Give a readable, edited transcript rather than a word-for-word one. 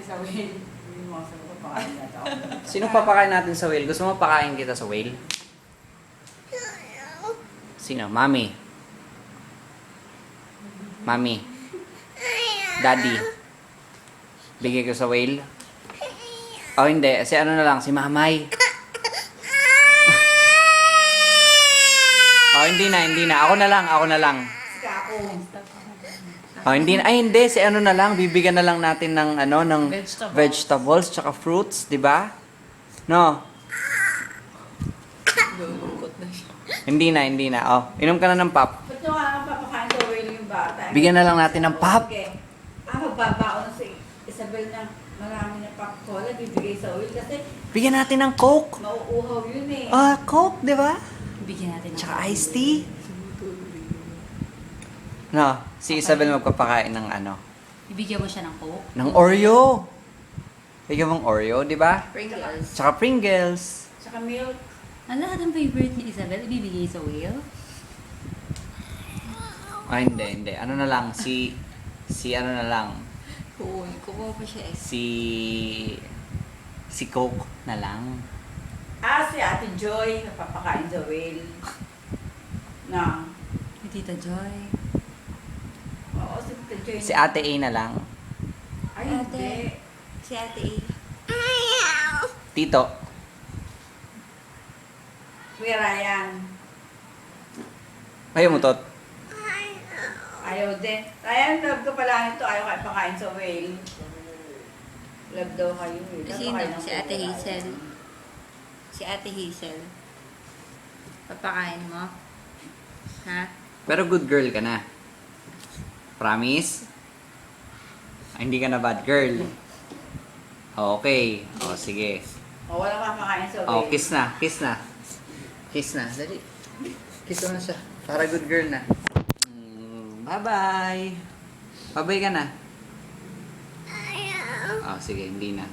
sa whale. Hindi mo sa pakain natin ako. Sino papakain natin sa whale? Gusto mo pakain kita sa whale? Sino? Mami. Mami. Daddy. Bigay ko sa whale? Oh, hindi. Si ano na lang, si Mamay. Oh, hindi na. Ako na lang. Sika ako. Oh, hindi na. Ay, hindi. Si ano na lang, bibigyan na lang natin ng ano, ng vegetables tsaka fruits, di ba? No. Lulungkot na siya. Hindi na. Oh, inom ka na ng pop. Ba't nyo nga papakain sa whale yung bata? Bigyan na lang natin ng pop. Okay. Magbabaon si Isabel ng marami na pop cola, bibigay sa whale kasi Bigyan natin ng Coke. mauuhaw yun eh. Ah, Coke, di ba? Bigyan natin ng Tsaka iced tea. No, si Isabel magpapakain ng ano, Ibigyan mo siya ng Coke. ng Oreo. Bigyan mong Oreo, di ba? Pringles. Tsaka Pringles. Tsaka milk. Ang lahat ng favorite ni Isabel, ibibigay sa whale. Ah, hindi. Ano na lang, si ano na lang, Oo, kukuha pa siya eh. si Coke na lang. Si Ate Joy, napapakain sa whale. Na. Ni Tita Joy. Oo, si Ate Joy. Si Ate A na lang. Ay, hindi. Si Ate A. Tito. Kuya Ryan. Ayaw mo, Tot. Ayaw din. Ryan, love ko pala nito. Ayaw kayo pakain sa whale. Love daw kayo eh. Love Sino? kayo ng Si Ate whale. Hazel. Si Ate Hazel. Papakain mo? Ha? Pero good girl ka na. Promise? Ah, hindi ka na bad girl. Okay. O, sige. O, wala papakain sa O, whale. kiss na. Dali. Kiss mo na siya. Para good girl na. Bye-bye. Bye-bye ka na. Oh, sige, hindi na.